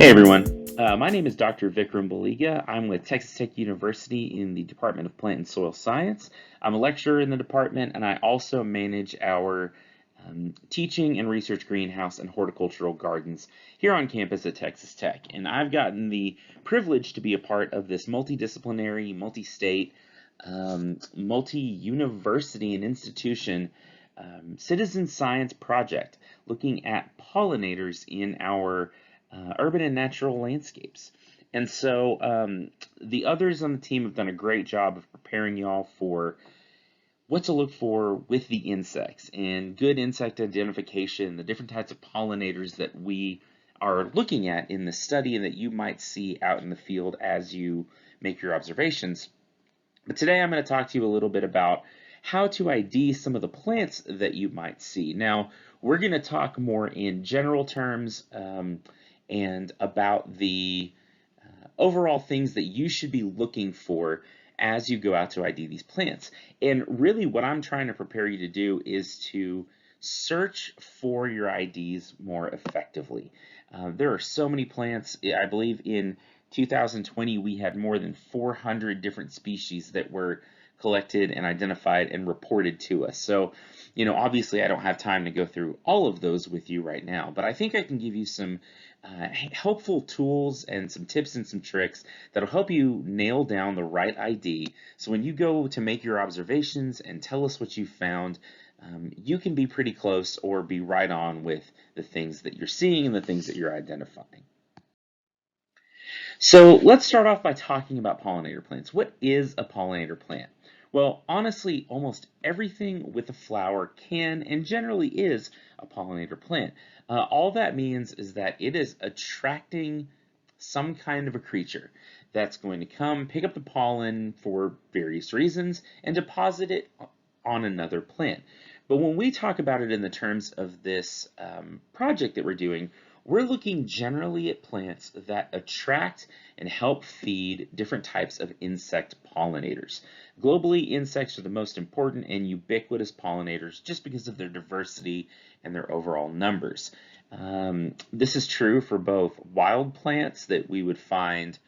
Hey everyone, my name is Dr. Vikram Baliga. I'm with Texas Tech University in the Department of Plant and Soil Science. I'm a lecturer in the department, and I also manage our teaching and research greenhouse and horticultural gardens here on campus at Texas Tech. And I've gotten the privilege to be a part of this multidisciplinary, multi-state, multi-university and institution citizen science project looking at pollinators in our urban and natural landscapes. And so the others on the team have done a great job of preparing y'all for what to look for with the insects and good insect identification, the different types of pollinators that we are looking at in the study and that you might see out in the field as you make your observations. But today I'm going to talk to you a little bit about how to ID some of the plants that you might see. Now, we're going to talk more in general terms and about the overall things that you should be looking for as you go out to ID these plants. And really what I'm trying to prepare you to do is to search for your IDs more effectively. There are so many plants. I believe in 2020 we had more than 400 different species that were collected and identified and reported to us. So, obviously I don't have time to go through all of those with you right now, but I think I can give you some helpful tools and some tips and some tricks that'll help you nail down the right ID. So when you go to make your observations and tell us what you found, you can be pretty close or be right on with the things that you're seeing and the things that you're identifying. So let's start off by talking about pollinator plants. What is a pollinator plant? Well, honestly, almost everything with a flower can and generally is a pollinator plant. All that means is that it is attracting some kind of a creature that's going to come pick up the pollen for various reasons and deposit it on another plant. But when we talk about it in the terms of this project that we're doing, we're looking generally at plants that attract and help feed different types of insect pollinators. Globally, insects are the most important and ubiquitous pollinators just because of their diversity and their overall numbers. This is true for both wild plants that we would find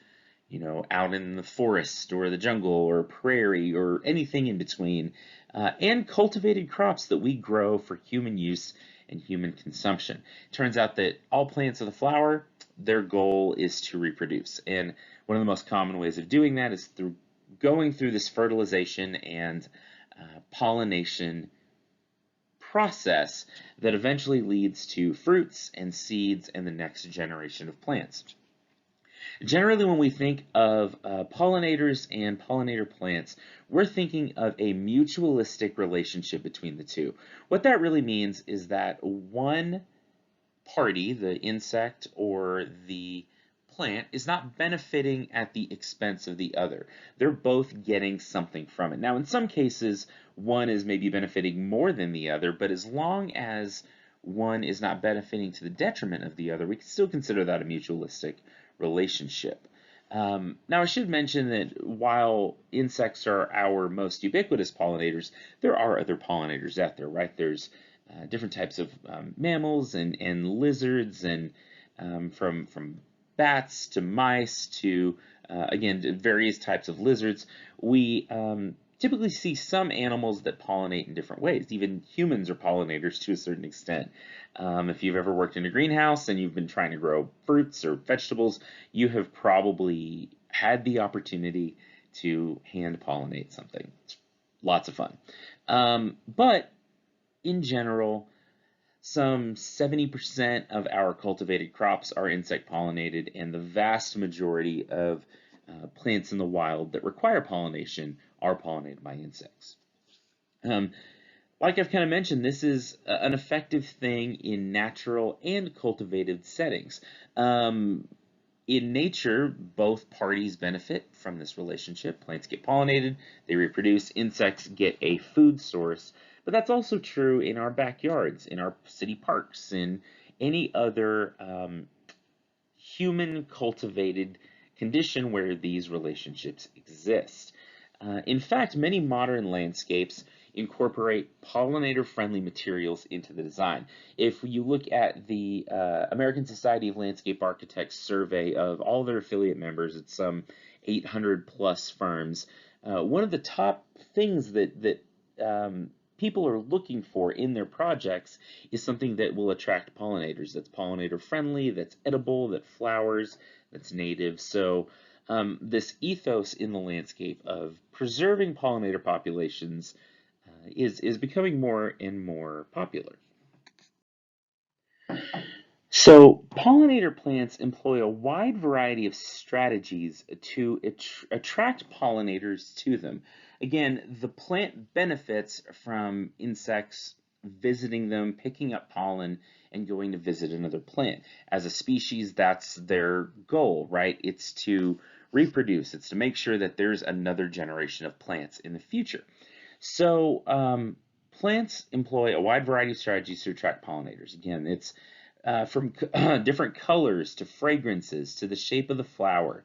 out in the forest or the jungle or prairie or anything in between, and cultivated crops that we grow for human use and human consumption. It turns out that all plants of the flower, their goal is to reproduce. And one of the most common ways of doing that is through going through this fertilization and pollination process that eventually leads to fruits and seeds and the next generation of plants. Generally, when we think of pollinators and pollinator plants, we're thinking of a mutualistic relationship between the two. What that really means is that one party, the insect or the plant, is not benefiting at the expense of the other. They're both getting something from it. Now, in some cases, one is maybe benefiting more than the other, but as long as one is not benefiting to the detriment of the other, we can still consider that a mutualistic relationship. Now, I should mention that while insects are our most ubiquitous pollinators, there are other pollinators out there, right? There's different types of mammals and lizards, and from bats to mice to, again, various types of lizards. We typically see some animals that pollinate in different ways. Even humans are pollinators to a certain extent. If you've ever worked in a greenhouse and you've been trying to grow fruits or vegetables, you have probably had the opportunity to hand pollinate something. It's lots of fun. But in general, some 70% of our cultivated crops are insect pollinated, and the vast majority of plants in the wild that require pollination are pollinated by insects. Like I've kind of mentioned, this is an effective thing in natural and cultivated settings. In nature, both parties benefit from this relationship. Plants get pollinated, they reproduce, insects get a food source. But that's also true in our backyards, in our city parks, in any other human-cultivated condition where these relationships exist. In fact, many modern landscapes incorporate pollinator-friendly materials into the design. If you look at the American Society of Landscape Architects survey of all their affiliate members, it's some 800 plus firms. One of the top things that people are looking for in their projects is something that will attract pollinators, that's pollinator friendly, that's edible, that flowers, that's native. So this ethos in the landscape of preserving pollinator populations is becoming more and more popular. So pollinator plants employ a wide variety of strategies to attract pollinators to them. Again, the plant benefits from insects visiting them, picking up pollen, and going to visit another plant. As a species, that's their goal, right? It's to reproduce. It's to make sure that there's another generation of plants in the future. So plants employ a wide variety of strategies to attract pollinators. Again, it's from different colors to fragrances to the shape of the flower.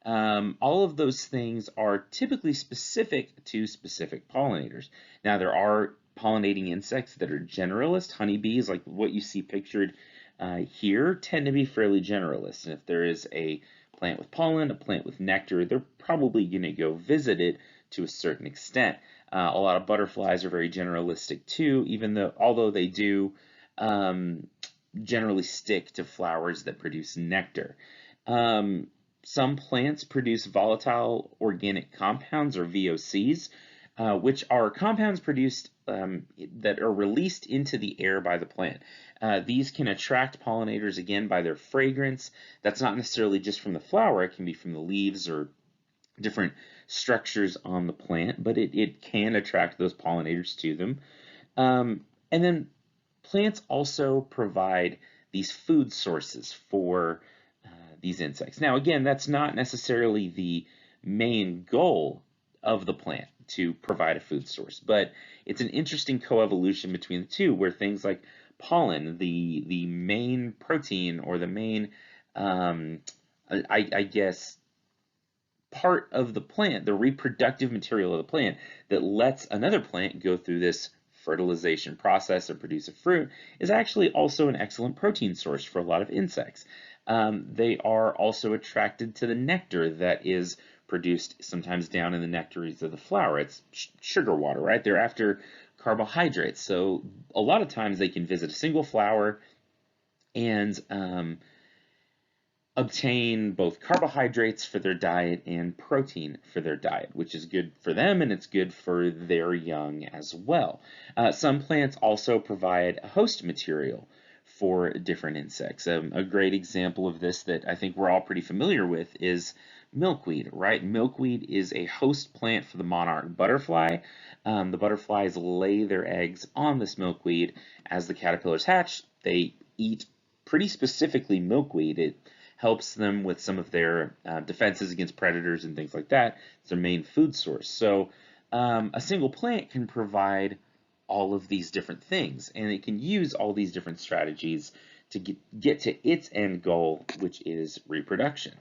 All of those things are typically specific to specific pollinators. Now, there are pollinating insects that are generalist. Honeybees, like what you see pictured here, tend to be fairly generalist. And if there is a plant with pollen, a plant with nectar, they're probably going to go visit it to a certain extent. A lot of butterflies are very generalistic too, although they do generally stick to flowers that produce nectar. Some plants produce volatile organic compounds, or VOCs, which are compounds produced that are released into the air by the plant. These can attract pollinators, again, by their fragrance. That's not necessarily just from the flower. It can be from the leaves or different structures on the plant, but it can attract those pollinators to them. And then plants also provide these food sources for these insects. Now, again, that's not necessarily the main goal of the plant to provide a food source, but it's an interesting coevolution between the two, where things like pollen, the main protein or the main, I guess, part of the plant, the reproductive material of the plant that lets another plant go through this fertilization process or produce a fruit, is actually also an excellent protein source for a lot of insects. They are also attracted to the nectar that is produced sometimes down in the nectaries of the flower. It's sugar water, right? They're after carbohydrates. So a lot of times they can visit a single flower and obtain both carbohydrates for their diet and protein for their diet, which is good for them and it's good for their young as well. Some plants also provide a host material for different insects. A great example of this that I think we're all pretty familiar with is milkweed, right? Milkweed is a host plant for the monarch butterfly. The butterflies lay their eggs on this milkweed. As the caterpillars hatch, they eat pretty specifically milkweed. It helps them with some of their defenses against predators and things like that. It's their main food source. So a single plant can provide all of these different things, and it can use all these different strategies to get to its end goal, which is reproduction.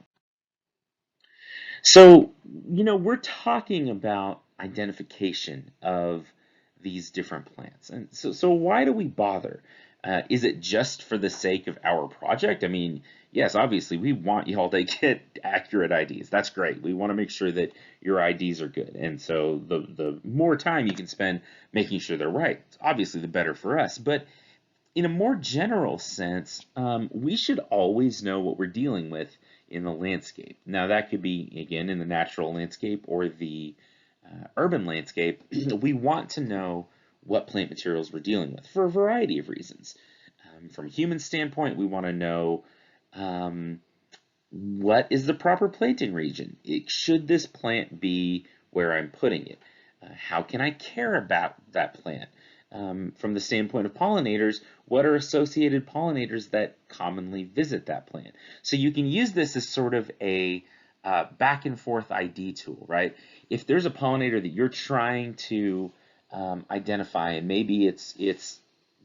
So, we're talking about identification of these different plants. And so why do we bother? Is it just for the sake of our project? I mean, yes, obviously we want you all to get accurate IDs. That's great. We want to make sure that your IDs are good. And so the more time you can spend making sure they're right, obviously the better for us. But in a more general sense, we should always know what we're dealing with in the landscape. Now that could be, again, in the natural landscape or the urban landscape. We want to know what plant materials we're dealing with for a variety of reasons. From a human standpoint, we want to know what is the proper planting region? Should this plant be where I'm putting it? How can I care about that plant? From the standpoint of pollinators, what are associated pollinators that commonly visit that plant? So you can use this as sort of a back and forth ID tool, right? If there's a pollinator that you're trying to identify, and maybe it's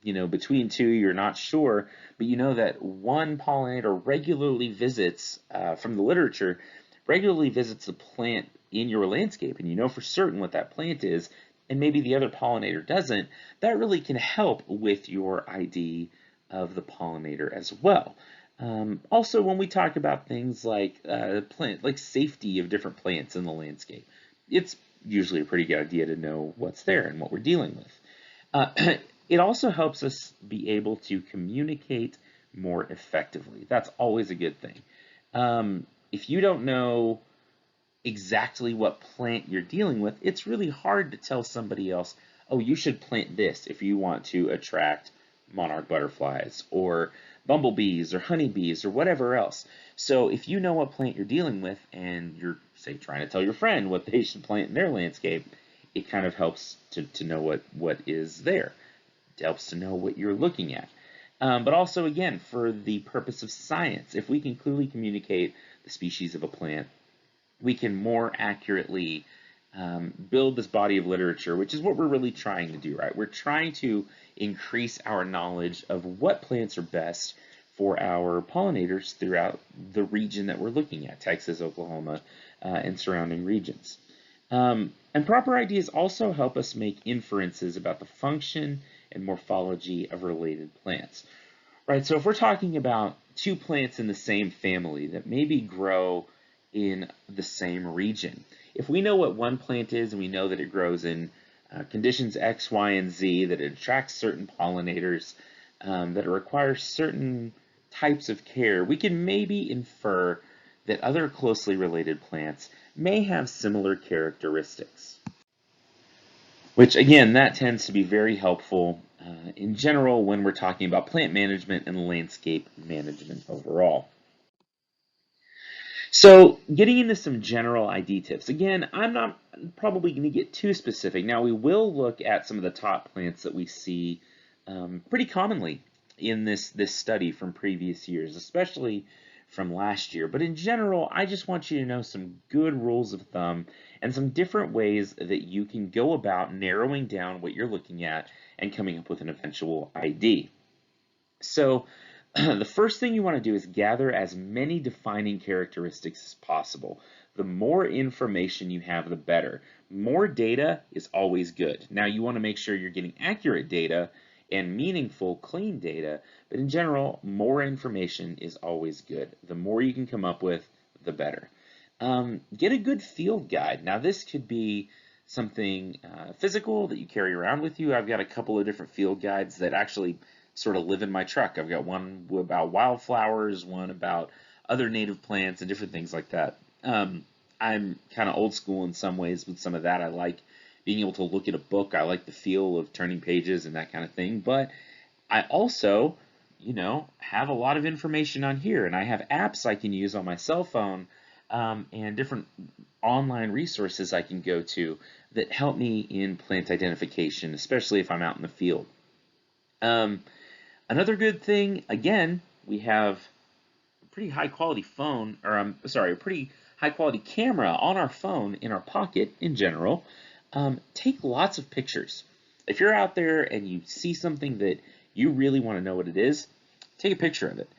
between two, you're not sure, but you know that one pollinator regularly visits, from the literature, regularly visits the plant in your landscape, and you know for certain what that plant is, and maybe the other pollinator doesn't, that really can help with your ID of the pollinator as well. Also, when we talk about things like like safety of different plants in the landscape, it's usually a pretty good idea to know what's there and what we're dealing with. It also helps us be able to communicate more effectively. That's always a good thing. If you don't know exactly what plant you're dealing with, it's really hard to tell somebody else, oh, you should plant this if you want to attract monarch butterflies or bumblebees or honeybees or whatever else. So if you know what plant you're dealing with and you're, say, trying to tell your friend what they should plant in their landscape, it kind of helps to know what is there. It helps to know what you're looking at. But also, again, for the purpose of science, if we can clearly communicate the species of a plant, we can more accurately build this body of literature, which is what we're really trying to do, right? We're trying to increase our knowledge of what plants are best for our pollinators throughout the region that we're looking at, Texas, Oklahoma, and surrounding regions. And proper ideas also help us make inferences about the function and morphology of related plants. Right, so if we're talking about two plants in the same family that maybe grow in the same region, if we know what one plant is and we know that it grows in conditions X, Y, and Z, that it attracts certain pollinators, that it requires certain types of care, we can maybe infer that other closely related plants may have similar characteristics. Which, again, that tends to be very helpful in general when we're talking about plant management and landscape management overall. So getting into some general ID tips. Again, I'm not probably going to get too specific. Now, we will look at some of the top plants that we see pretty commonly in this study from previous years, especially from last year. But in general, I just want you to know some good rules of thumb and some different ways that you can go about narrowing down what you're looking at and coming up with an eventual ID. So the first thing you want to do is gather as many defining characteristics as possible. The more information you have, the better. More data is always good. Now, you want to make sure you're getting accurate data and meaningful, clean data, but in general, more information is always good. The more you can come up with, the better. Get a good field guide. Now, this could be something physical that you carry around with you. I've got a couple of different field guides that actually sort of live in my truck. I've got one about wildflowers, one about other native plants and different things like that. I'm kind of old school in some ways with some of that. I like being able to look at a book. I like the feel of turning pages and that kind of thing. But I also, have a lot of information on here, and I have apps I can use on my cell phone and different online resources I can go to that help me in plant identification, especially if I'm out in the field. Another good thing, again, we have a pretty high quality phone, or a pretty high quality camera on our phone in our pocket in general. Take lots of pictures. If you're out there and you see something that you really want to know what it is, take a picture of it.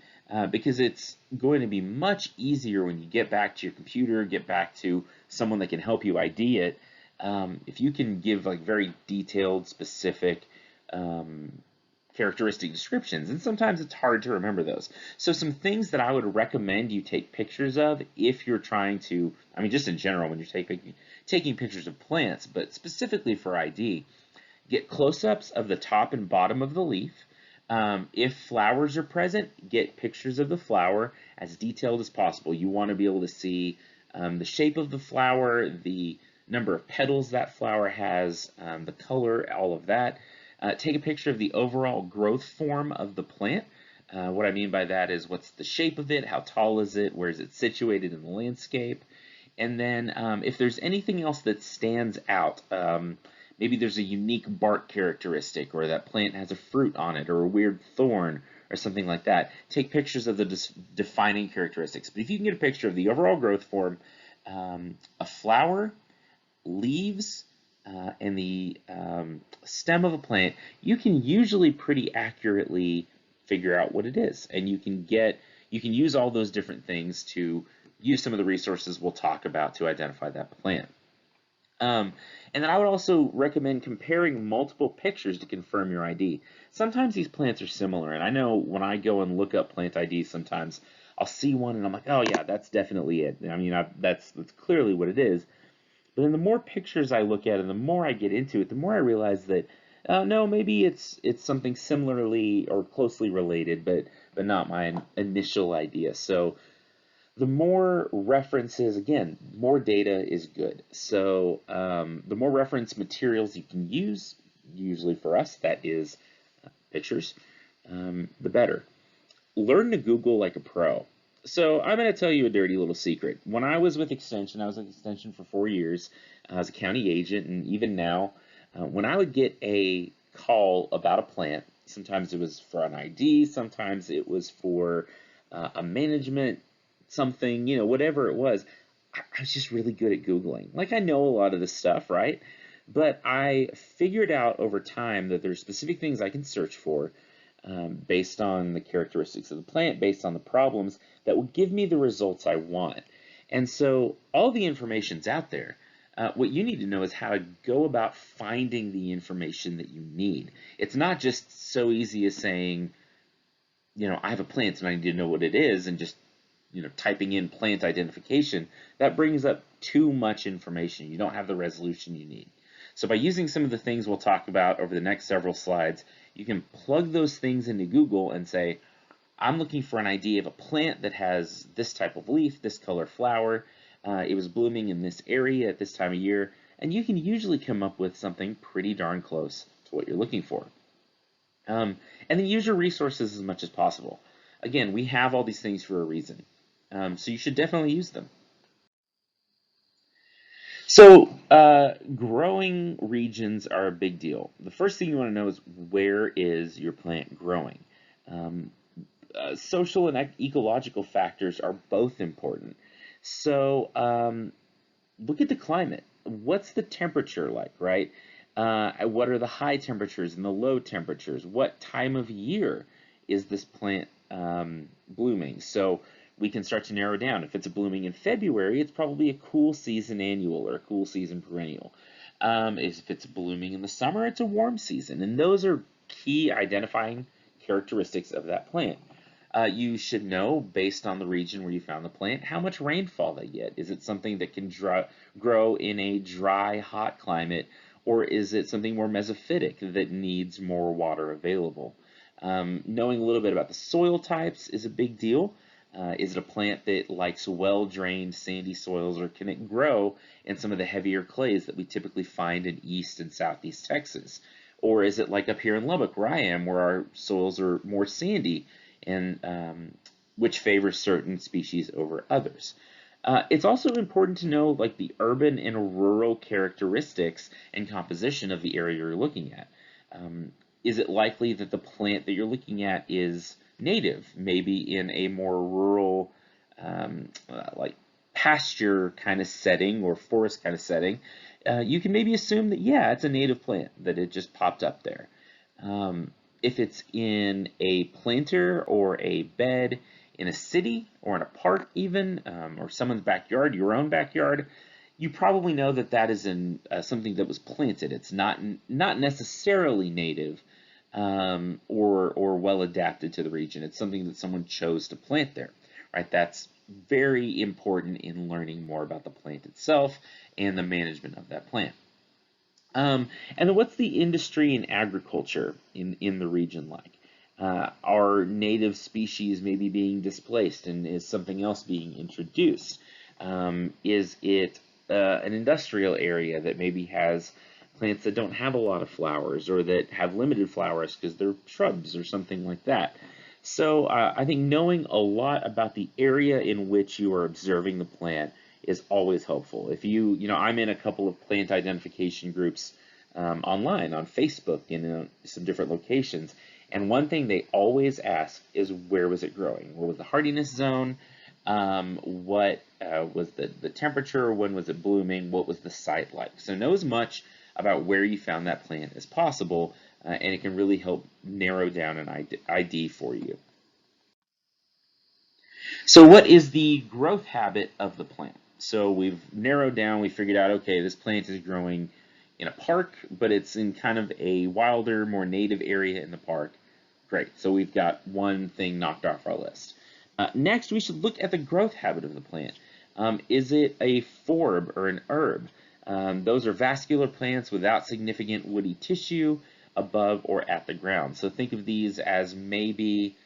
Because it's going to be much easier when you get back to your computer, get back to someone that can help you ID it. If you can give like very detailed, specific characteristic descriptions, and sometimes it's hard to remember those. So some things that I would recommend you take pictures of if you're trying to, just in general when you're taking pictures of plants, but specifically for ID, get close-ups of the top and bottom of the leaf. If flowers are present, get pictures of the flower as detailed as possible. You want to be able to see the shape of the flower, the number of petals that flower has, the color, all of that. Take a picture of the overall growth form of the plant. What I mean by that is what's the shape of it, how tall is it, where is it situated in the landscape, and then if there's anything else that stands out, maybe there's a unique bark characteristic, or that plant has a fruit on it, or a weird thorn, or something like that. Take pictures of the defining characteristics. But if you can get a picture of the overall growth form, a flower, leaves, and the stem of a plant, you can usually pretty accurately figure out what it is. And you can use all those different things to use some of the resources we'll talk about to identify that plant. And then I would also recommend comparing multiple pictures to confirm your ID. Sometimes these plants are similar, and I know when I go and look up plant IDs, sometimes I'll see one and I'm like, oh yeah, that's definitely it. I mean, that's clearly what it is. But then the more pictures I look at and the more I get into it, the more I realize that no, maybe it's something similarly or closely related, but not my initial idea. So the more references, again, more data is good. So the more reference materials you can use, usually for us that is pictures, the better. Learn to Google like a pro. So I'm going to tell you a dirty little secret. When I was with Extension, I was with Extension for 4 years. I was a county agent, and even now, when I would get a call about a plant, sometimes it was for an ID, sometimes it was for a management something, whatever it was, I was just really good at Googling. Like, I know a lot of this stuff, right? But I figured out over time that there's specific things I can search for based on the characteristics of the plant, based on the problems that will give me the results I want. And so all the information's out there. What you need to know is how to go about finding the information that you need. It's not just so easy as saying, I have a plant and I need to know what it is, and just typing in plant identification. That brings up too much information. You don't have the resolution you need. So by using some of the things we'll talk about over the next several slides, you can plug those things into Google and say, I'm looking for an idea of a plant that has this type of leaf, this color flower, it was blooming in this area at this time of year, and you can usually come up with something pretty darn close to what you're looking for. And then use your resources as much as possible. Again, we have all these things for a reason, so you should definitely use them. So, growing regions are a big deal. The first thing you want to know is, where is your plant growing? Social and ecological factors are both important. So, look at the climate. What's the temperature like, right? What are the high temperatures and the low temperatures? What time of year is this plant blooming? So we can start to narrow down. If it's blooming in February, it's probably a cool season annual or a cool season perennial. If it's blooming in the summer, it's a warm season. And those are key identifying characteristics of that plant. You should know, based on the region where you found the plant, how much rainfall they get. Is it something that can grow in a dry, hot climate, or is it something more mesophytic that needs more water available? Knowing a little bit about the soil types is a big deal. Is it a plant that likes well-drained, sandy soils, or can it grow in some of the heavier clays that we typically find in East and Southeast Texas? Or is it like up here in Lubbock, where I am, where our soils are more sandy, and which favors certain species over others? It's also important to know like the urban and rural characteristics and composition of the area you're looking at. Is it likely that the plant that you're looking at is native, maybe in a more rural, like pasture kind of setting or forest kind of setting? You can maybe assume that, yeah, it's a native plant, that it just popped up there. If it's in a planter or a bed in a city or in a park even, or someone's backyard, your own backyard, you probably know that that is something that was planted. It's not necessarily native or well adapted to the region. It's something that someone chose to plant there, right? That's very important in learning more about the plant itself and the management of that plant. And then what's the industry and agriculture in the region like? Are native species maybe being displaced, and is something else being introduced? Is it an industrial area that maybe has plants that don't have a lot of flowers, or that have limited flowers because they're shrubs or something like that? So I think knowing a lot about the area in which you are observing the plant is always helpful. If I'm in a couple of plant identification groups online on Facebook in some different locations, and one thing they always ask is, where was it growing? What was the hardiness zone? What was the temperature? When was it blooming? What was the site like? So know as much about where you found that plant as possible, and it can really help narrow down an ID for you. So what is the growth habit of the plant? So we've narrowed down, we figured out, okay, this plant is growing in a park, but it's in kind of a wilder, more native area in the park. Great, so we've got one thing knocked off our list. Next, we should look at the growth habit of the plant. Is it a forb or an herb? Those are vascular plants without significant woody tissue above or at the ground. So think of these as maybe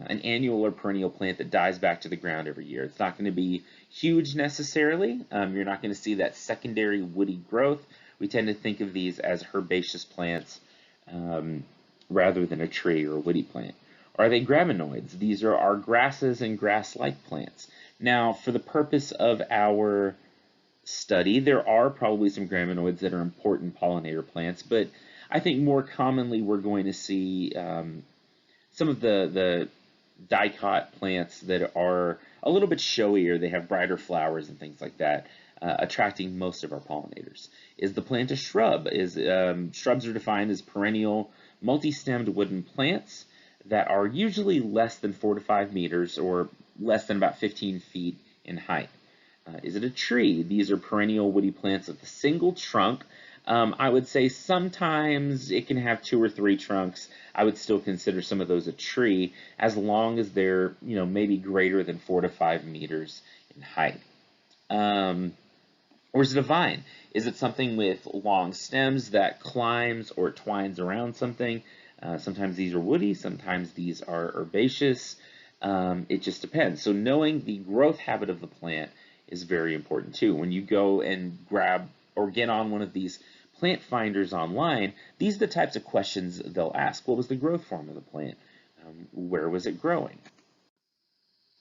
an annual or perennial plant that dies back to the ground every year. It's not going to be huge necessarily. You're not going to see that secondary woody growth. We tend to think of these as herbaceous plants rather than a tree or a woody plant. Are they graminoids? These are our grasses and grass-like plants. Now, for the purpose of our study, there are probably some graminoids that are important pollinator plants, but I think more commonly we're going to see some of the dicot plants that are a little bit showier. They have brighter flowers and things like that, attracting most of our pollinators. Is the plant a shrub? Shrubs are defined as perennial, multi-stemmed wooden plants that are usually less than 4 to 5 meters or less than about 15 feet in height. Is it a tree? These are perennial woody plants with a single trunk. I would say sometimes it can have 2 or 3 trunks. I would still consider some of those a tree as long as they're, maybe greater than 4 to 5 meters in height. Or is it a vine? Is it something with long stems that climbs or twines around something? Sometimes these are woody, sometimes these are herbaceous. It just depends. So knowing the growth habit of the plant is very important too. When you go and grab or get on one of these plant finders online, these are the types of questions they'll ask. What was the growth form of the plant? Where was it growing?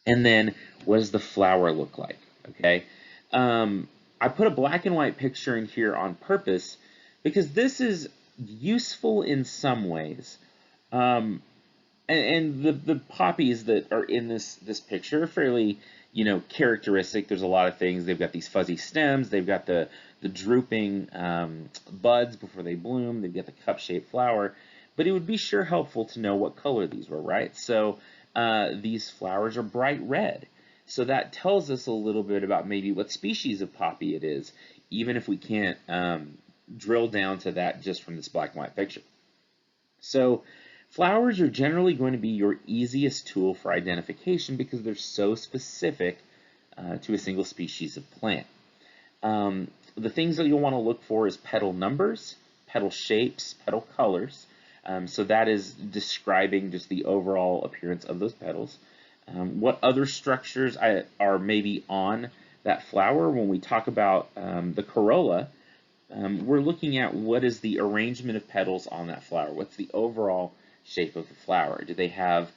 And then what does the flower look like? Okay. I put a black and white picture in here on purpose because this is useful in some ways. And the poppies that are in this picture are fairly, characteristic. There's a lot of things. They've got these fuzzy stems. They've got the drooping buds before they bloom. They've got the cup-shaped flower. But it would be sure helpful to know what color these were, right? So these flowers are bright red. So that tells us a little bit about maybe what species of poppy it is, even if we can't drill down to that just from this black and white picture. So flowers are generally going to be your easiest tool for identification because they're so specific to a single species of plant. The things that you'll want to look for is petal numbers, petal shapes, petal colors. So that is describing just the overall appearance of those petals. What other structures are maybe on that flower? When we talk about the corolla, we're looking at what is the arrangement of petals on that flower. What's the overall shape of the flower? Do they have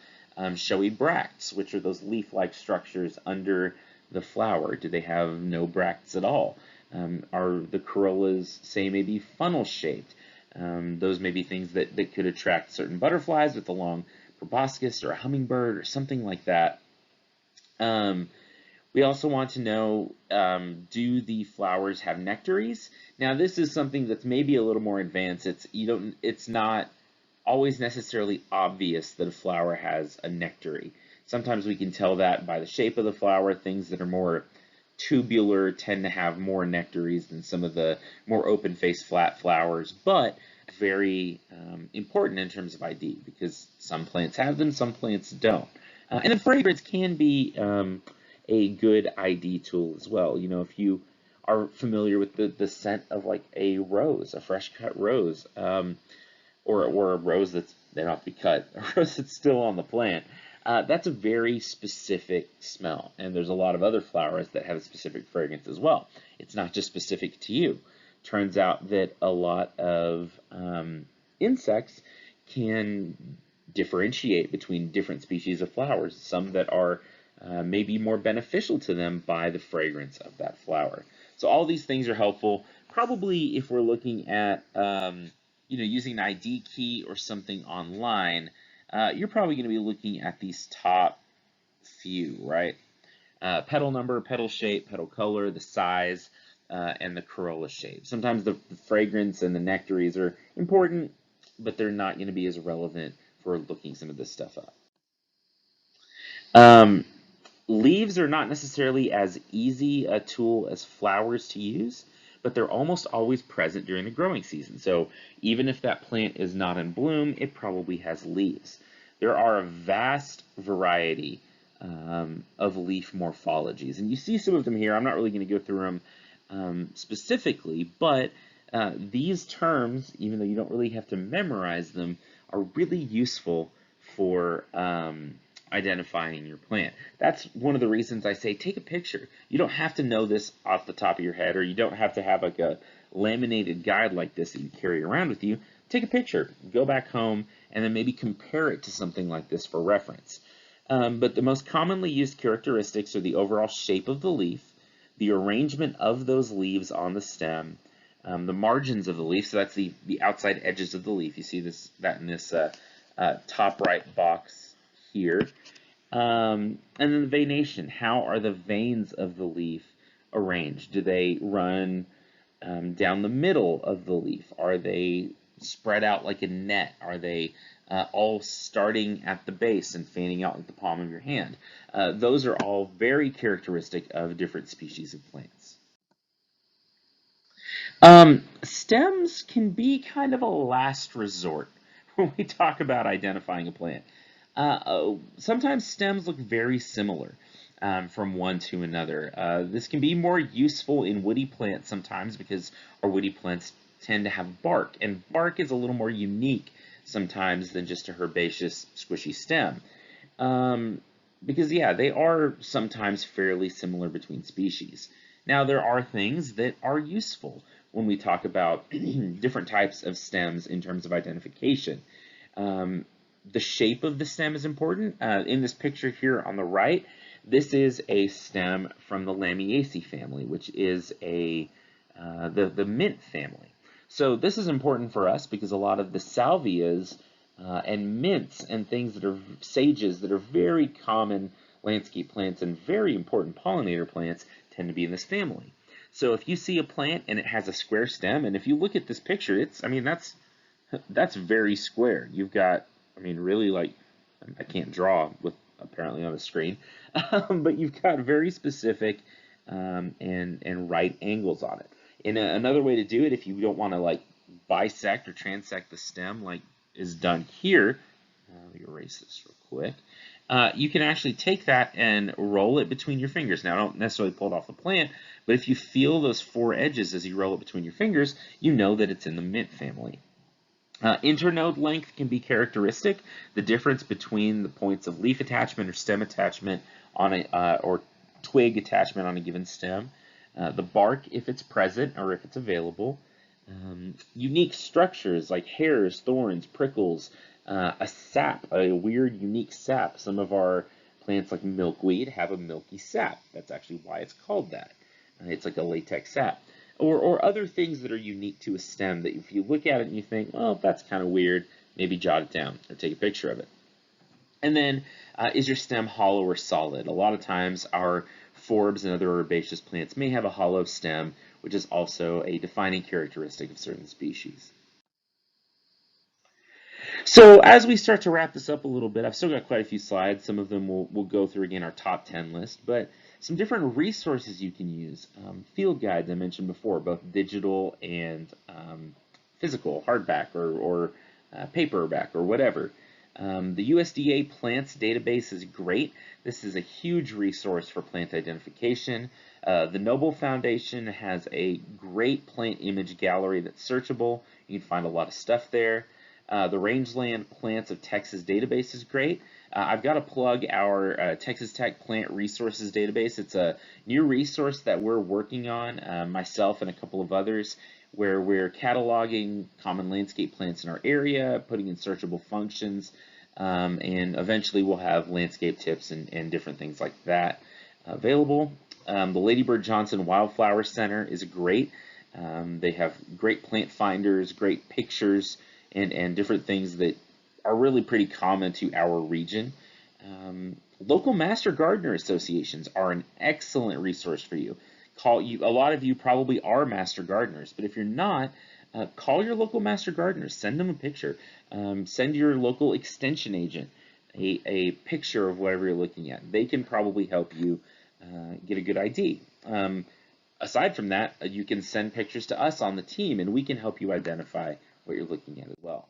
showy bracts, which are those leaf-like structures under the flower? Do they have no bracts at all? Are the corollas, say, maybe funnel-shaped? Those may be things that could attract certain butterflies with a long proboscis or a hummingbird or something like that. We also want to know, do the flowers have nectaries? Now, this is something that's maybe a little more advanced. It's not always necessarily obvious that a flower has a nectary. Sometimes we can tell that by the shape of the flower. Things that are more tubular tend to have more nectaries than some of the more open-faced flat flowers, but very important in terms of ID because some plants have them, some plants don't. And then fragrance can be a good ID tool as well. If you are familiar with the scent of like a rose, a fresh cut rose, or a rose they don't have to be cut, a rose that's still on the plant, that's a very specific smell. And there's a lot of other flowers that have a specific fragrance as well. It's not just specific to you. Turns out that a lot of insects can differentiate between different species of flowers, some that are maybe more beneficial to them by the fragrance of that flower. So all these things are helpful. Probably if we're looking at using an ID key or something online, you're probably going to be looking at these top few, right? Petal number, petal shape, petal color, the size, and the corolla shape. Sometimes the fragrance and the nectaries are important, but they're not going to be as relevant for looking some of this stuff up. Leaves are not necessarily as easy a tool as flowers to use, but they're almost always present during the growing season. So even if that plant is not in bloom, it probably has leaves. There are a vast variety of leaf morphologies, and you see some of them here. I'm not really going to go through them specifically, but these terms, even though you don't really have to memorize them, are really useful for identifying your plant. That's one of the reasons I say take a picture. You don't have to know this off the top of your head, or you don't have to have like a laminated guide like this that you carry around with you. Take a picture, go back home, and then maybe compare it to something like this for reference. But the most commonly used characteristics are the overall shape of the leaf, the arrangement of those leaves on the stem, the margins of the leaf, so that's the outside edges of the leaf. You see that in this top right box here. And then the venation. How are the veins of the leaf arranged? Do they run down the middle of the leaf? Are they spread out like a net? Are they all starting at the base and fanning out like the palm of your hand? Those are all very characteristic of different species of plants. Stems can be kind of a last resort when we talk about identifying a plant. Sometimes stems look very similar from one to another. This can be more useful in woody plants sometimes because our woody plants tend to have bark, and bark is a little more unique sometimes than just a herbaceous, squishy stem. Because, yeah, they are sometimes fairly similar between species. Now, there are things that are useful when we talk about different types of stems in terms of identification. The shape of the stem is important. In this picture here on the right, this is a stem from the Lamiaceae family, which is the mint family. So this is important for us because a lot of the salvias and mints and things that are sages that are very common landscape plants and very important pollinator plants tend to be in this family. So if you see a plant and it has a square stem, and if you look at this picture, that's very square. You've got, really, like, I can't draw with apparently on the screen, but you've got very specific and right angles on it. And another way to do it, if you don't want to like bisect or transect the stem like is done here, let me erase this real quick. You can actually take that and roll it between your fingers. Now, don't necessarily pull it off the plant, but if you feel those four edges as you roll it between your fingers, you know that it's in the mint family. Internode length can be characteristic. The difference between the points of leaf attachment or stem attachment on or twig attachment on a given stem. The bark, if it's present or if it's available. Unique structures like hairs, thorns, prickles, a sap, a weird unique sap. Some of our plants like milkweed have a milky sap. That's actually why it's called that. It's like a latex sap. Or other things that are unique to a stem that if you look at it and you think, oh, that's kind of weird, maybe jot it down or take a picture of it. And then, is your stem hollow or solid? A lot of times our forbs and other herbaceous plants may have a hollow stem, which is also a defining characteristic of certain species. So as we start to wrap this up a little bit, I've still got quite a few slides. Some of them we'll go through again our top 10 list, but some different resources you can use. Field guides I mentioned before, both digital and physical, hardback or paperback or whatever. The USDA Plants database is great. This is a huge resource for plant identification. The Noble Foundation has a great plant image gallery that's searchable. You can find a lot of stuff there. The Rangeland Plants of Texas database is great. I've got to plug our Texas Tech Plant Resources database. It's a new resource that we're working on, myself and a couple of others, where we're cataloging common landscape plants in our area, putting in searchable functions, and eventually we'll have landscape tips and different things like that available. The Lady Bird Johnson Wildflower Center is great. They have great plant finders, great pictures, and different things that are really pretty common to our region. Local master gardener associations are an excellent resource for you. A lot of you probably are master gardeners, but if you're not, call your local master gardeners. Send them a picture. Send your local extension agent a picture of whatever you're looking at. They can probably help you get a good ID. Aside from that, you can send pictures to us on the team, and we can help you identify what you're looking at as well.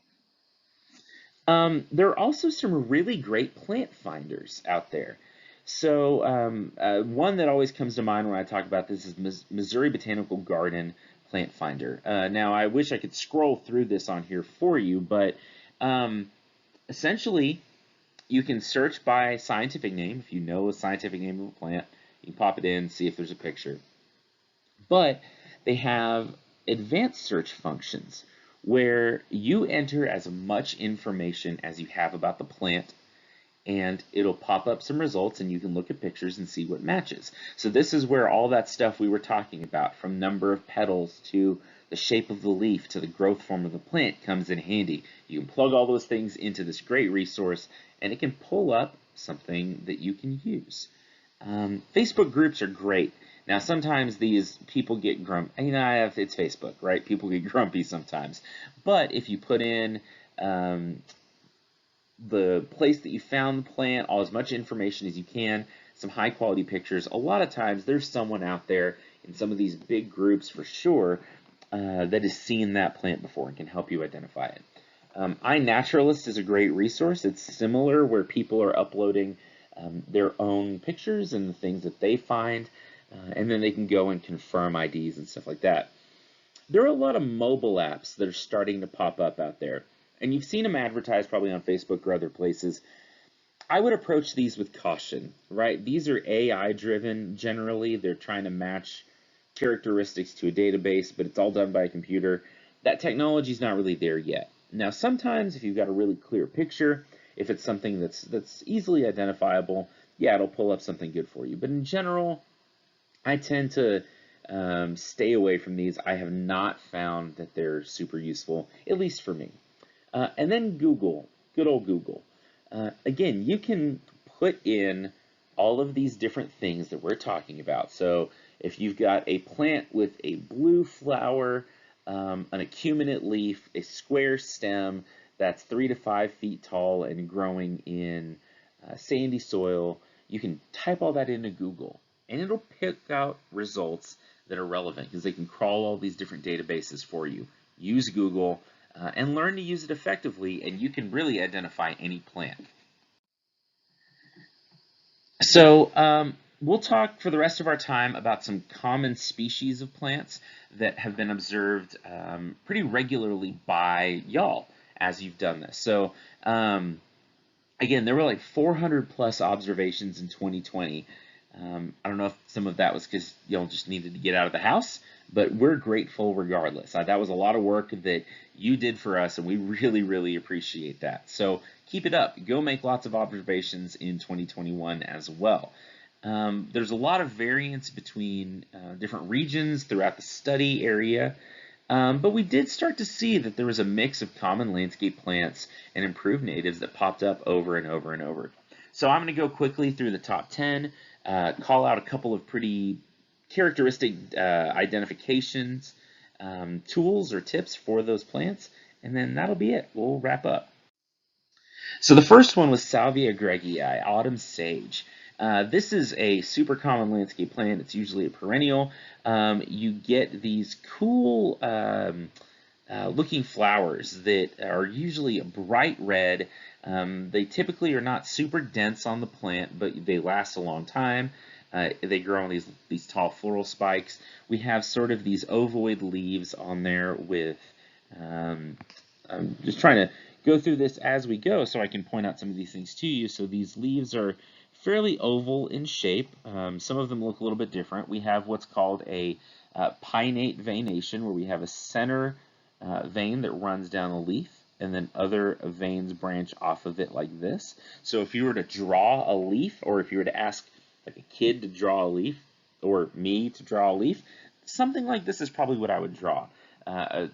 There are also some really great plant finders out there. So one that always comes to mind when I talk about this is Missouri Botanical Garden Plant Finder. Now, I wish I could scroll through this on here for you, but essentially, you can search by scientific name. If you know a scientific name of a plant, you can pop it in, see if there's a picture. But they have advanced search functions where you enter as much information as you have about the plant, and it'll pop up some results, and you can look at pictures and see what matches. So this is where all that stuff we were talking about, from number of petals to the shape of the leaf to the growth form of the plant, comes in handy. You can plug all those things into this great resource, and it can pull up something that you can use. Facebook groups are great. Now, sometimes these people get grumpy. You know, it's Facebook, right? People get grumpy sometimes. But if you put in the place that you found the plant, as much information as you can, some high quality pictures, a lot of times there's someone out there in some of these big groups for sure that has seen that plant before and can help you identify it. iNaturalist is a great resource. It's similar, where people are uploading their own pictures and the things that they find, and then they can go and confirm IDs and stuff like that. There are a lot of mobile apps that are starting to pop up out there, and you've seen them advertised probably on Facebook or other places. I would approach these with caution, right? These are AI driven generally. They're trying to match characteristics to a database, but it's all done by a computer. That technology is not really there yet. Now, sometimes if you've got a really clear picture, if it's something that's easily identifiable, yeah, it'll pull up something good for you. But in general, I tend to stay away from these. I have not found that they're super useful, at least for me. And then Google, good old Google. Again, you can put in all of these different things that we're talking about. So if you've got a plant with a blue flower, an acuminate leaf, a square stem that's 3 to 5 feet tall and growing in sandy soil, you can type all that into Google, and it'll pick out results that are relevant because they can crawl all these different databases for you. Use Google and learn to use it effectively, and you can really identify any plant. So we'll talk for the rest of our time about some common species of plants that have been observed pretty regularly by y'all as you've done this. So again, there were like 400 plus observations in 2020. I don't know if some of that was because y'all just needed to get out of the house, but we're grateful regardless. That was a lot of work that you did for us, and we really, really appreciate that. So keep it up. Go make lots of observations in 2021 as well. There's a lot of variance between different regions throughout the study area, but we did start to see that there was a mix of common landscape plants and improved natives that popped up over and over and over. So I'm going to go quickly through the top 10, call out a couple of pretty characteristic identifications, tools or tips for those plants, and then that'll be it. We'll wrap up. So the first one was Salvia gregii, autumn sage. This is a super common landscape plant. It's usually a perennial. You get these cool looking flowers that are usually a bright red. They typically are not super dense on the plant, but they last a long time. They grow on these tall floral spikes. We have sort of these ovoid leaves on there with, I'm just trying to go through this as we go so I can point out some of these things to you. So these leaves are fairly oval in shape. Some of them look a little bit different. We have what's called a pinnate venation, where we have a center vein that runs down the leaf, and then other veins branch off of it like this. So if you were to draw a leaf, or if you were to ask like a kid to draw a leaf, or me to draw a leaf, something like this is probably what I would draw. A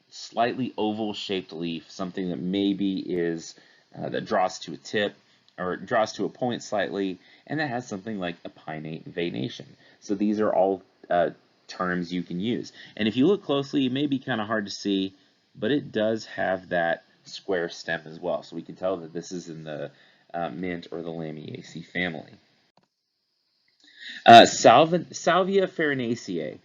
slightly oval shaped leaf, something that maybe is that draws to a tip or draws to a point slightly, and that has something like a pinnate venation. So these are all terms you can use. And if you look closely, it may be kind of hard to see, but it does have that square stem as well. So we can tell that this is in the mint or the Lamiaceae family. Salvia Farinacieri,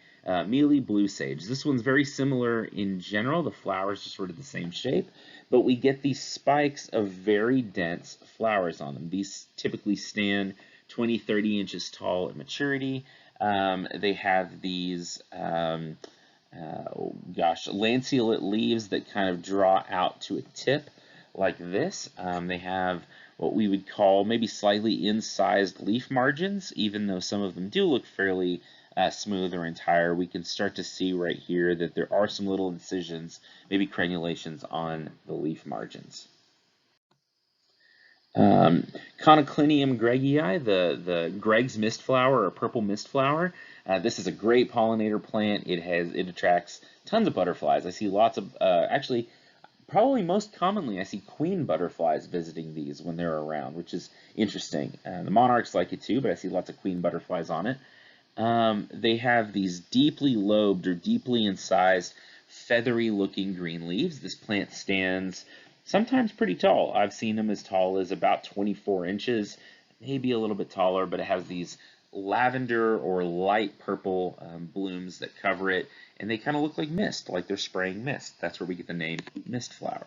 mealy blue sage. This one's very similar in general. The flowers are sort of the same shape, but we get these spikes of very dense flowers on them. These typically stand 20, 30 inches tall at maturity. They have these, lanceolate leaves that kind of draw out to a tip like this. They have what we would call maybe slightly incised leaf margins, even though some of them do look fairly smooth or entire. We can start to see right here that there are some little incisions, maybe crenulations on the leaf margins. Cyclinium gregii, the Greg's mist flower or purple mist flower. This is a great pollinator plant. It attracts tons of butterflies. I see lots of actually. Probably most commonly, I see queen butterflies visiting these when they're around, which is interesting. The monarchs like it too, but I see lots of queen butterflies on it. They have these deeply lobed or deeply incised, feathery-looking green leaves. This plant stands sometimes pretty tall. I've seen them as tall as about 24 inches, maybe a little bit taller, but it has these lavender or light purple blooms that cover it, and they kind of look like mist, like they're spraying mist. That's where we get the name mist flower.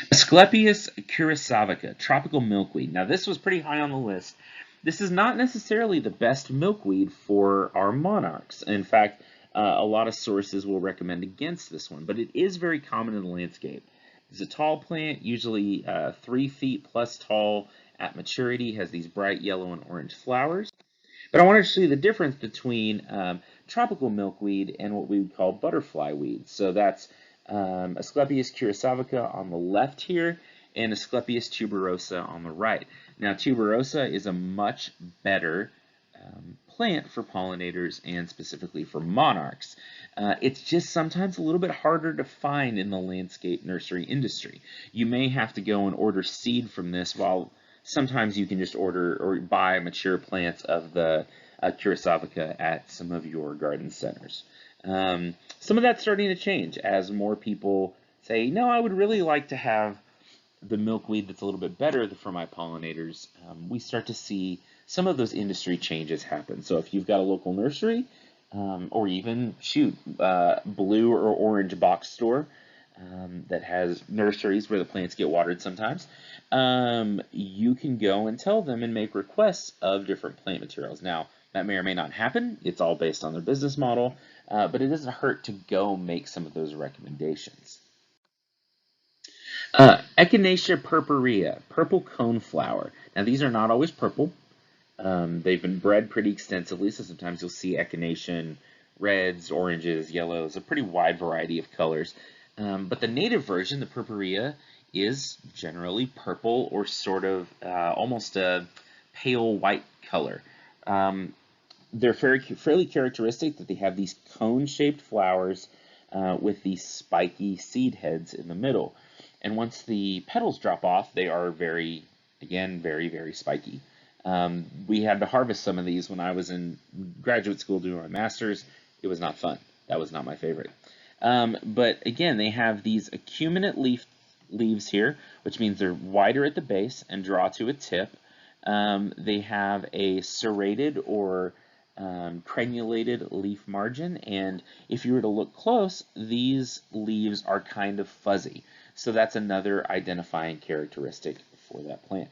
Asclepias curassavica, tropical milkweed. Now this was pretty high on the list. This is not necessarily the best milkweed for our monarchs. In fact, a lot of sources will recommend against this one, but it is very common in the landscape. It's a tall plant, usually 3 feet plus tall at maturity, has these bright yellow and orange flowers. But I wanted to show you the difference between tropical milkweed and what we would call butterfly weed. So that's Asclepias curassavica on the left here, and Asclepias tuberosa on the right. Now, tuberosa is a much better plant for pollinators and specifically for monarchs. It's just sometimes a little bit harder to find in the landscape nursery industry. You may have to go and order seed from this, while sometimes you can just order or buy mature plants of the curassavica at some of your garden centers. Some of that's starting to change as more people say, no, I would really like to have the milkweed that's a little bit better for my pollinators. We start to see some of those industry changes happen. So if you've got a local nursery, or even, blue or orange box store that has nurseries where the plants get watered sometimes, you can go and tell them and make requests of different plant materials. Now, that may or may not happen. It's all based on their business model, but it doesn't hurt to go make some of those recommendations. Echinacea purpurea, purple coneflower. Now, these are not always purple. They've been bred pretty extensively, so sometimes you'll see echinacea in reds, oranges, yellows, a pretty wide variety of colors. But the native version, the purpurea, is generally purple or sort of almost a pale white color. They're fairly characteristic that they have these cone-shaped flowers with these spiky seed heads in the middle. And once the petals drop off, they are very, very spiky. We had to harvest some of these when I was in graduate school doing my master's. It was not fun. That was not my favorite. But again, they have these acuminate leaves here, which means they're wider at the base and draw to a tip. They have a serrated or crenulated leaf margin, and if you were to look close, these leaves are kind of fuzzy. So that's another identifying characteristic for that plant.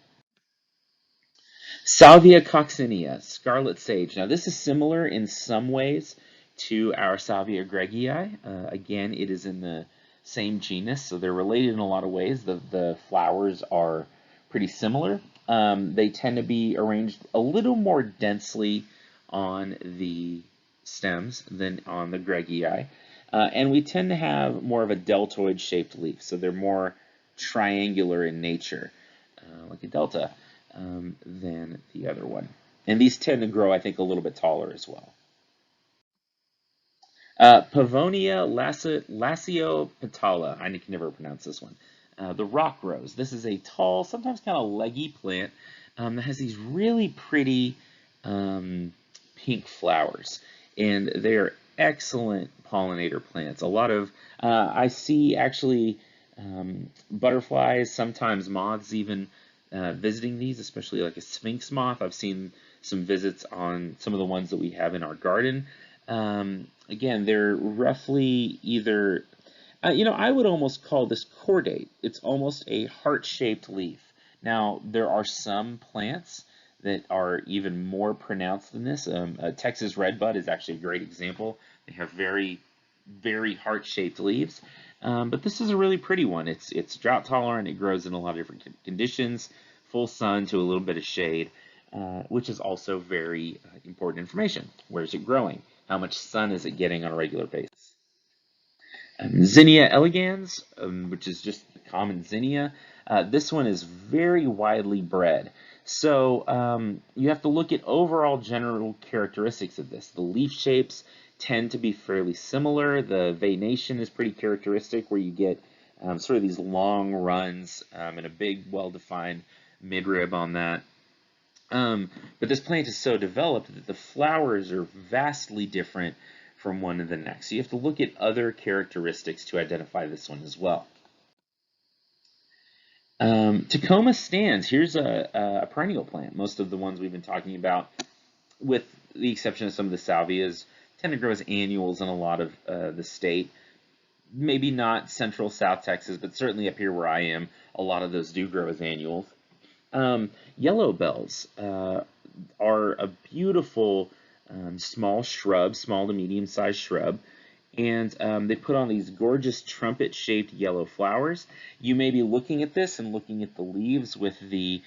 Salvia Coccinea, scarlet sage. Now this is similar in some ways to our Salvia gregii. Again, it is in the same genus, so they're related in a lot of ways. The flowers are pretty similar. They tend to be arranged a little more densely on the stems than on the gregii. And we tend to have more of a deltoid shaped leaf, so they're more triangular in nature, like a delta, than the other one. And these tend to grow, I think, a little bit taller as well. Pavonia lacciopetala, I can never pronounce this one. The rock rose. This is a tall, sometimes kind of leggy plant that has these really pretty pink flowers, and they are excellent pollinator plants. A lot of I see actually Butterflies, sometimes moths even visiting these, especially like a sphinx moth. I've seen some visits on some of the ones that we have in our garden. Again, they're roughly either, I would almost call this cordate. It's almost a heart-shaped leaf. Now, there are some plants that are even more pronounced than this. Texas redbud is actually a great example. They have very, very heart-shaped leaves. But this is a really pretty one. It's drought tolerant. It grows in a lot of different conditions, full sun to a little bit of shade, which is also very important information. Where is it growing? How much sun is it getting on a regular basis? Zinnia elegans, which is just the common zinnia. This one is very widely bred. So you have to look at overall general characteristics of this. The leaf shapes tend to be fairly similar. The venation is pretty characteristic, where you get sort of these long runs and a big, well-defined midrib on that. But this plant is so developed that the flowers are vastly different from one to the next. So you have to look at other characteristics to identify this one as well. Tacoma stands. Here's a perennial plant. Most of the ones we've been talking about, with the exception of some of the salvias, tend to grow as annuals in a lot of the state. Maybe not central South Texas, but certainly up here where I am, a lot of those do grow as annuals. Yellow bells are a beautiful small shrub, small to medium-sized shrub, and they put on these gorgeous trumpet-shaped yellow flowers. You may be looking at this and looking at the leaves with the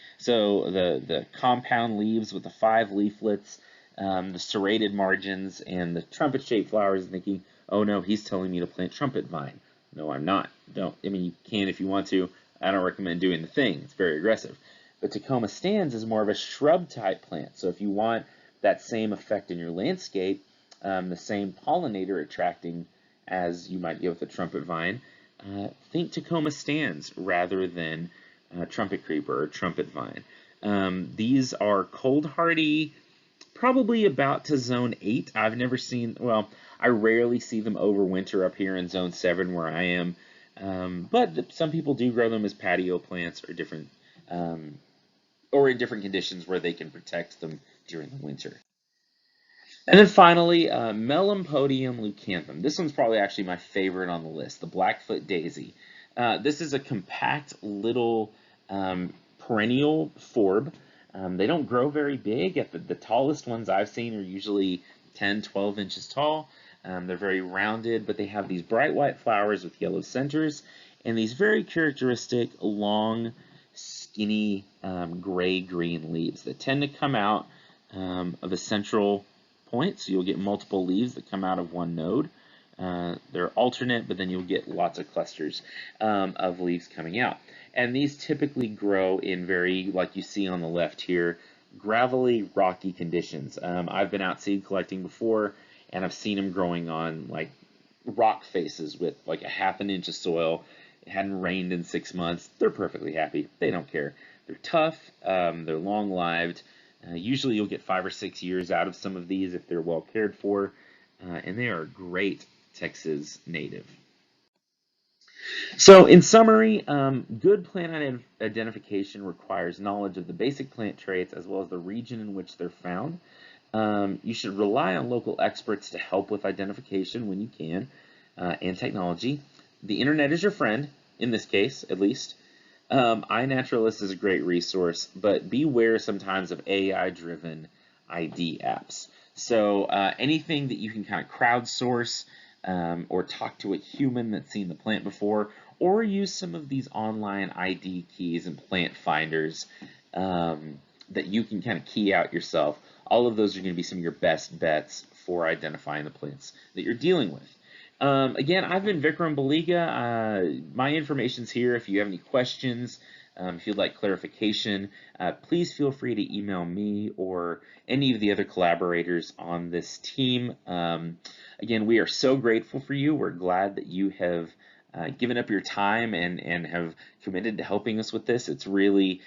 compound leaves with the 5 leaflets, the serrated margins, and the trumpet-shaped flowers, and thinking, oh no, he's telling me to plant trumpet vine. No, I'm not. Don't. I mean, you can if you want to. I don't recommend doing the thing. It's very aggressive. But Tacoma stands is more of a shrub-type plant. So if you want that same effect in your landscape, the same pollinator attracting as you might get with a trumpet vine, think Tacoma stands rather than trumpet creeper or trumpet vine. These are cold hardy, probably about to zone 8. I've never seen, well, I rarely see them overwinter up here in zone 7 where I am. But some people do grow them as patio plants or different, or in different conditions where they can protect them during the winter. And then finally, Melampodium leucanthum. This one's probably actually my favorite on the list, the Blackfoot Daisy. This is a compact little perennial forb. They don't grow very big. The tallest ones I've seen are usually 10, 12 inches tall. They're very rounded, but they have these bright white flowers with yellow centers and these very characteristic long, skinny gray-green leaves that tend to come out of a central point, so you'll get multiple leaves that come out of one node. They're alternate, but then you'll get lots of clusters of leaves coming out. And these typically grow in very, like you see on the left here, gravelly, rocky conditions. I've been out seed collecting before, and I've seen them growing on like rock faces with like a ½ inch of soil. It hadn't rained in 6 months. They're perfectly happy. They don't care. They're tough. They're long-lived. Usually you'll get 5 or 6 years out of some of these if they're well cared for, and they are a great Texas native. So in summary, good plant identification requires knowledge of the basic plant traits as well as the region in which they're found. You should rely on local experts to help with identification when you can, and technology. The internet is your friend, in this case, at least. iNaturalist is a great resource, but beware sometimes of AI-driven ID apps. So anything that you can kind of crowdsource or talk to a human that's seen the plant before, or use some of these online ID keys and plant finders that you can kind of key out yourself. All of those are going to be some of your best bets for identifying the plants that you're dealing with. Again, I've been Vikram Baliga. My information's here if you have any questions, if you'd like clarification, please feel free to email me or any of the other collaborators on this team. Again, we are so grateful for you. We're glad that you have given up your time and have committed to helping us with this. It's really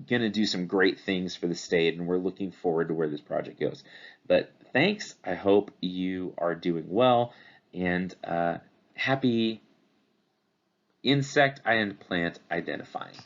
going to do some great things for the state, and we're looking forward to where this project goes. But thanks. I hope you are doing well. And happy insect and plant identifying.